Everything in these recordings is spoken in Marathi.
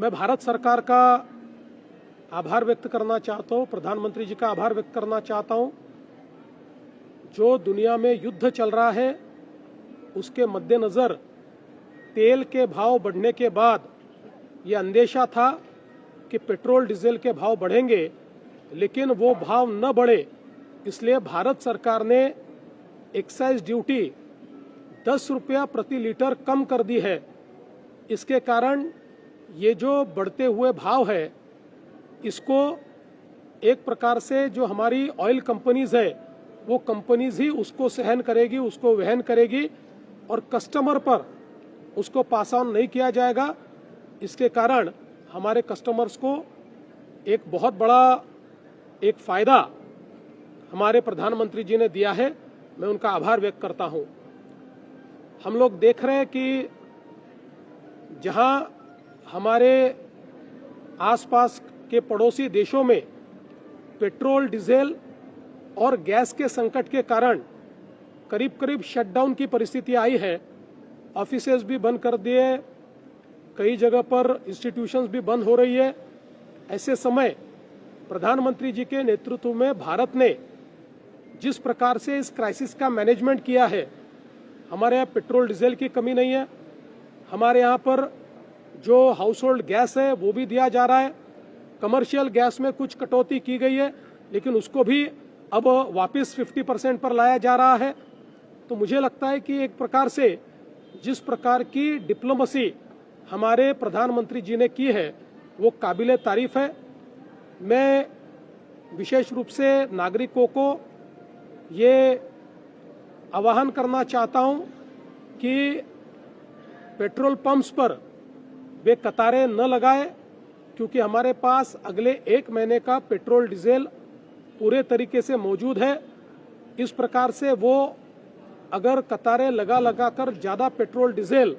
मैं भारत सरकार का आभार व्यक्त करना चाहता हूँ, प्रधानमंत्री जी का आभार व्यक्त करना चाहता हूँ। जो दुनिया में युद्ध चल रहा है उसके मद्देनज़र तेल के भाव बढ़ने के बाद ये अंदेशा था कि पेट्रोल डीजल के भाव बढ़ेंगे, लेकिन वो भाव न बढ़े इसलिए भारत सरकार ने एक्साइज ड्यूटी 10 रुपया प्रति लीटर कम कर दी है। इसके कारण ये जो बढ़ते हुए भाव है इसको एक प्रकार से जो हमारी ऑयल कंपनीज है वो कंपनीज ही उसको सहन करेगी, उसको वहन करेगी और कस्टमर पर उसको पास ऑन नहीं किया जाएगा। इसके कारण हमारे कस्टमर्स को एक बहुत बड़ा एक फायदा हमारे प्रधानमंत्री जी ने दिया है। मैं उनका आभार व्यक्त करता हूं। हम लोग देख रहे हैं कि जहां हमारे आसपास के पड़ोसी देशों में पेट्रोल, डीजल और गैस के संकट के कारण करीब करीब शटडाउन की परिस्थिति आई है। ऑफिसेज भी बंद कर दिए, कई जगह पर इंस्टीट्यूशंस भी बंद हो रही है। ऐसे समय प्रधानमंत्री जी के नेतृत्व में भारत ने जिस प्रकार से इस क्राइसिस का मैनेजमेंट किया है, हमारे यहाँ पेट्रोल डीजल की कमी नहीं है। हमारे यहाँ पर जो हाउस होल्ड गैस है वो भी दिया जा रहा है। कमर्शियल गैस में कुछ कटौती की गई है, लेकिन उसको भी अब वापस 50% पर लाया जा रहा है। तो मुझे लगता है कि एक प्रकार से जिस प्रकार की डिप्लोमेसी हमारे प्रधानमंत्री जी ने की है वो काबिले तारीफ है। मैं विशेष रूप से नागरिकों को ये आह्वान करना चाहता हूं कि पेट्रोल पंप्स पर वे कतारें न लगाए, क्योंकि हमारे पास अगले 1 महीने का पेट्रोल डीजल पूरे तरीके से मौजूद है। इस प्रकार से वो अगर कतारें लगा कर ज़्यादा पेट्रोल डीजल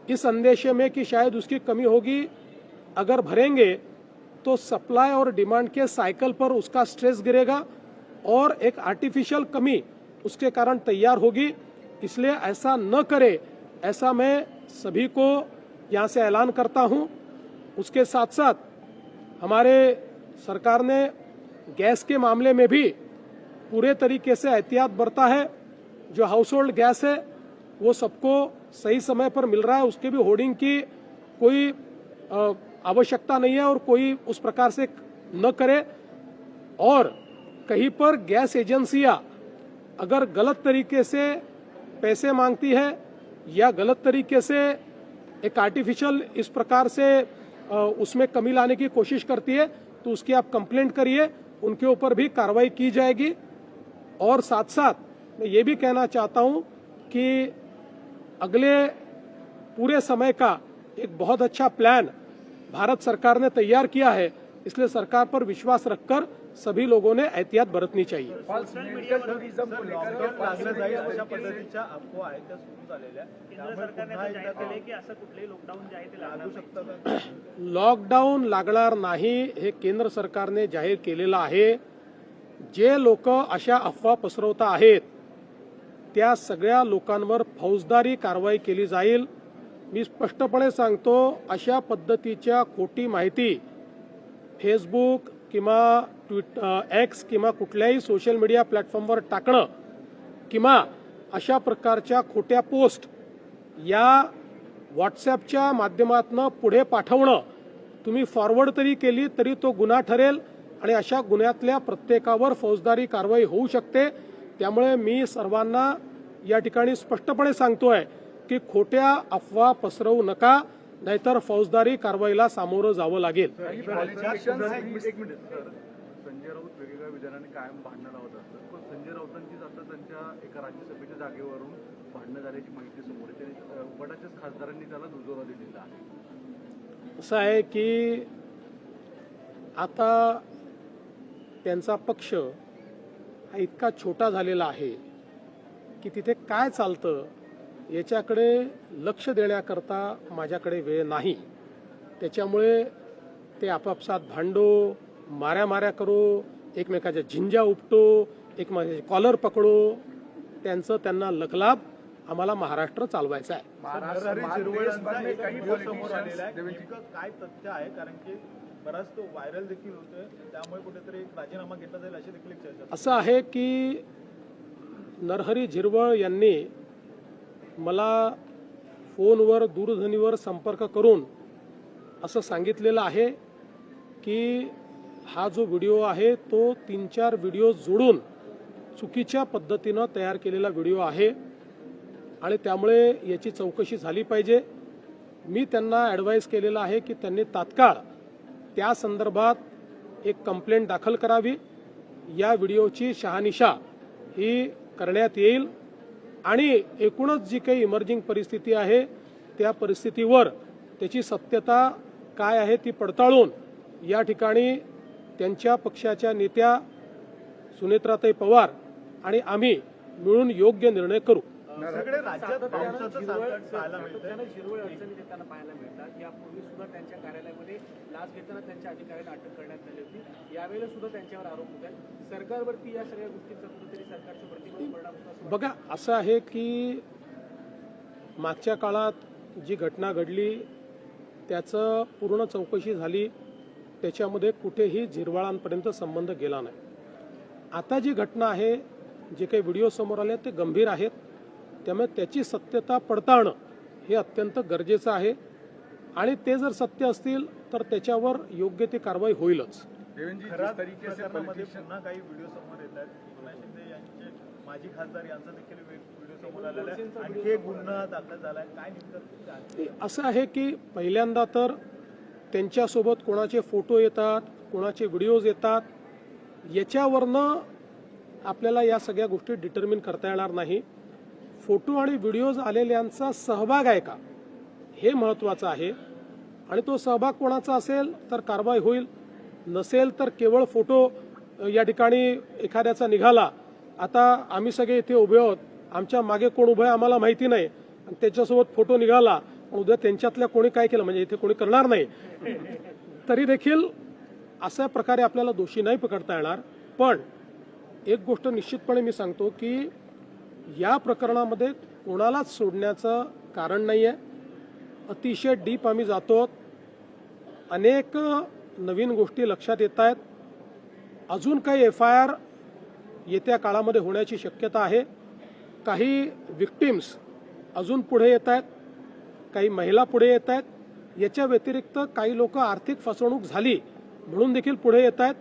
इस अंदेशे में कि शायद उसकी कमी होगी अगर भरेंगे तो सप्लाई और डिमांड के साइकिल पर उसका स्ट्रेस गिरेगा और एक आर्टिफिशियल कमी उसके कारण तैयार होगी। इसलिए ऐसा न करे, ऐसा मैं सभी को यहाँ से ऐलान करता हूँ। उसके साथ साथ हमारे सरकार ने गैस के मामले में भी पूरे तरीके से एहतियात बरता है। जो हाउस होल्ड गैस है वो सबको सही समय पर मिल रहा है, उसके भी होर्डिंग की कोई आवश्यकता नहीं है और कोई उस प्रकार से न करे। और कहीं पर गैस एजेंसियां अगर गलत तरीके से पैसे मांगती है या गलत तरीके से एक आर्टिफिशियल इस प्रकार से उसमें कमी लाने की कोशिश करती है तो उसकी आप कंप्लेंट करिए, उनके ऊपर भी कार्रवाई की जाएगी। और साथ साथ मैं ये भी कहना चाहता हूं कि अगले पूरे समय का एक बहुत अच्छा प्लान भारत सरकार ने तैयार किया है, इसलिए सरकार पर विश्वास रखकर सभी लोगों ने एहतियात बरतनी चाहिए। सोशल मीडिया टुरिझम को लॉकडाऊन लागलं जाईल अशा पद्धतीच्या अफवा आहेत त्या सुरू झालेल्या. केंद्र सरकारने आता जाहीर केले की असं कुठलेही लॉकडाऊन जे आहे ते लागू शकतं का? लॉकडाऊन लागणार नाही हे केंद्र सरकारने जाहीर केलेलं आहे। जे लोक अशा अफवा पसरवता आहेत त्या सगळ्या लोकांवर फौजदारी कारवाई केली जाईल। मी स्पष्टपणे सांगतो, अशा पद्धतीच्या खोटी माहिती फेसबुक किंवा एक्स किंवा कुठल्याही सोशल मीडिया प्लॅटफॉर्मवर टाकणं किंवा अशा प्रकारच्या खोट्या पोस्ट या व्हॉट्सॲपच्या माध्यमातून पुढे पाठवणं तुम्ही फॉरवर्ड तरी केली तरी तो गुन्हा ठरेल आणि अशा गुन्ह्यातल्या प्रत्येकावर फौजदारी कारवाई होऊ शकते। त्यामुळे मी सर्वांना या ठिकाणी स्पष्टपणे सांगतोय की खोट्या अफवा पसरवू नका, नाहीतर फौजदारी कारवाईला सामोरं जावं लागेल। एक मिनिट सर, संजय राऊत वेगवेगळ्या विधानाने कायम भांडणं लावत असतात, पण संजय राऊतांची आता त्यांच्या एका राज्यसभेच्या जागेवरून भांडणं झाल्याची माहिती समोर येते। बऱ्याचशाच खासदारांनी त्याला दुजोरा दिलेला आहे। असं आहे की आता त्यांचा पक्ष हा इतका छोटा झालेला आहे की तिथे काय चालतं याच्याकडे लक्ष देण्याकरता माझ्याकडे वेळ नाही। त्याच्यामुळे ते आपापसात भांडो, माऱ्या करो, एकमेकाच्या झिंजा उपटो, एकमेकाचे कॉलर पकडो, त्यांना लखलाभ आम्हाला महाराष्ट्र चालवायचा आहे. काही समोर आलेला आहे. नेमकं काय तथ्य आहे, कारण की बराच तो व्हायरल देखील होतोय, त्यामुळे कुठेतरी एक राजीनामा घेतला जाईल अशी देखील एक चर्चा. असं आहे की नरहरी झिरवळ यांनी मला फोनवर दूरध्वनीवर संपर्क करून असं सांगितलेलं आहे की हा जो व्हिडिओ आहे तो 3-4 व्हिडिओ जोडून चुकीच्या पद्धतीनं तयार केलेला व्हिडिओ आहे आणि त्यामुळे याची चौकशी झाली पाहिजे. मी त्यांना ॲडवाईस केलेलं आहे की त्यांनी तात्काळ त्या संदर्भात एक कंप्लेंट दाखल करावी. या व्हिडिओची शहानिशा ही करण्यात येईल आणि एकूणच जी काही इमर्जिंग परिस्थिती आहे त्या परिस्थितीवर त्याची सत्यता काय आहे ती पडताळून या ठिकाणी त्यांच्या पक्षाच्या नेत्या सुनेत्राताई पवार आणि आम्ही मिळून योग्य निर्णय करू. सगळे राज्यात पावसाचं संकट पाहायला मिळतंय. शिरवळ अडचणी देताना पाहायला मिळतात. यापूर्वी सुद्धा त्यांच्या कार्यालयामध्ये लाच घेताना त्यांच्या अधिकाऱ्यांना अटक करण्यात आली होती. यावेळेला सुद्धा त्यांच्यावर आरोप होत आहेत. सरकारवरती या सगळ्या गोष्टींचा कुठेतरी सरकारच्या प्रतिबंध परिणाम होत असं बघा, असं आहे की मागच्या काळात जी घटना घडली त्याचं पूर्ण चौकशी झाली, त्याच्यामध्ये कुठेही झिरवाळांपर्यंत संबंध गेला नाही. आता जी घटना आहे, जे काही व्हिडिओ समोर आले ते गंभीर आहेत, त्यामुळे त्याची सत्यता पडताळणं हे अत्यंत गरजेचं आहे आणि ते जर सत्य असतील तर त्याच्यावर योग्य ती कारवाई होईलच. खराब प्रकरणामध्ये पुन्हा काही व्हिडिओ समोर येत आहेत. एकनाथ शिंदे यांचे माजी खासदार यांचा देखील व्हिडिओ समोर आलेला आहे. आणखी एक गुन्हा दाखल झालाय. काय नेमकं असं आहे की पहिल्यांदा तर त्यांच्यासोबत कोणाचे फोटो येतात, कोणाचे व्हिडिओज येतात, याच्यावरनं आपल्याला या सगळ्या गोष्टी डिटर्मिन करता येणार नाही. फोटो आणि व्हिडिओज आलेल्यांचा सहभाग आहे का हे महत्त्वाचं आहे आणि तो सहभाग कोणाचा असेल तर कारवाई होईल, नसेल तर केवळ फोटो या ठिकाणी एखाद्याचा निघाला, आता आम्ही सगळे इथे उभे आहोत, आमच्या मागे कोण उभं आहे आम्हाला माहिती नाही आणि त्याच्यासोबत फोटो निघाला, उद्या त्यांच्यातल्या कोणी काय केलं म्हणजे इथे कोणी करणार नाही, तरी देखील अशा प्रकारे आपल्याला दोषी नाही पकडता येणार. पण एक गोष्ट निश्चितपणे मी सांगतो की या प्रकरणामध्ये कोणालाच सोडण्याचं कारण नाही आहे. अतिशय डीप आम्ही जातो, अनेक नवीन गोष्टी लक्षात येत आहेत. अजून काही FIR येत्या काळामध्ये होण्याची शक्यता आहे. काही विक्टिम्स अजून पुढे येत आहेत, काही महिला पुढे येत आहेत. याच्या व्यतिरिक्त काही लोक आर्थिक फसवणूक झाली म्हणून देखील पुढे येत आहेत.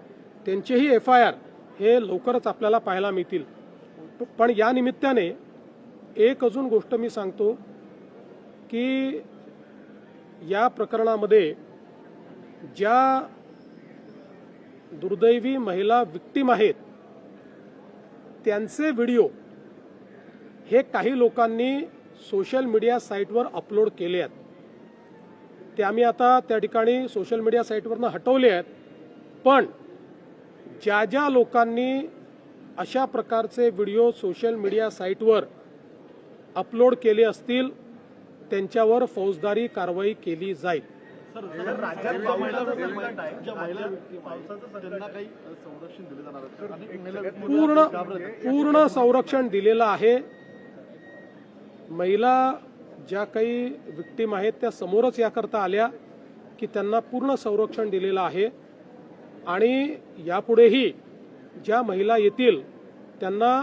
त्यांचेही FIR हे लवकरच आपल्याला पाहायला मिळतील. पण या निमित्ताने एक अजून गोष्ट मी सांगतो की या प्रकरणामध्ये ज्या दुर्दैवी महिला विक्टिम आहेत त्यांचे व्हिडिओ हे काही लोकांनी सोशल मीडिया साईटवर अपलोड केले आहेत. ते आम्ही आता त्या ठिकाणी सोशल मीडिया साईटवरनं हटवले आहेत. पण ज्या ज्या लोकांनी अशा प्रकारचे व्हिडिओ सोशल मीडिया साईटवर अपलोड केले असतील त्यांच्यावर फौजदारी कारवाई केली जाईल. राज्यात पावसाचं संकट आहे. पावसाचं संकट काही संरक्षण दिले जाणार पूर्ण संरक्षण दिलेलं आहे. महिला ज्या काही विक्टीम आहेत त्या समोरच याकरता आल्या की त्यांना पूर्ण संरक्षण दिलेलं आहे आणि यापुढेही ज्या महिला येतील त्यांना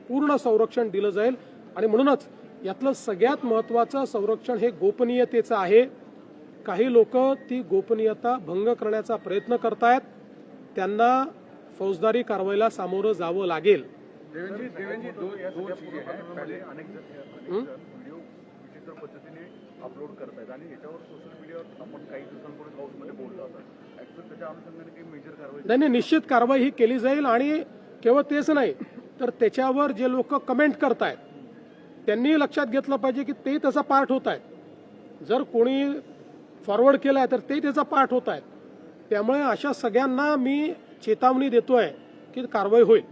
पूर्ण संरक्षण दिलं जाईल. आणि म्हणूनच यातलं सगळ्यात महत्त्वाचं संरक्षण हे गोपनीयतेचं आहे. काही लोक ती गोपनीयता भंग करण्याचा प्रयत्न करतायत, त्यांना फौजदारी कारवाईला सामोरं जावं लागेल. व्हिडिओ विचित्र पद्धतीने अपलोड करतायत आणि याच्यावर सोशल मीडियावर आपण काही दिवसांपूर्वी हाऊसमध्ये बोललो होता. ऍक्च्युअली त्याच्या अनुषंगाने काही मेजर कारवाई नाही, निश्चित कारवाई ही केली जाईल. आणि केवळ तेच नाही तर त्याच्यावर जे लोक कमेंट करतायत त्यांनी लक्षात घेतलं पाहिजे की ते त्याचा पार्ट होत आहेत. जर कोणी फॉरवर्ड केलाय तर ते त्याचा पार्ट होत आहेत. त्यामुळे अशा सगळ्यांना मी चेतावणी देतोय की कारवाई होईल.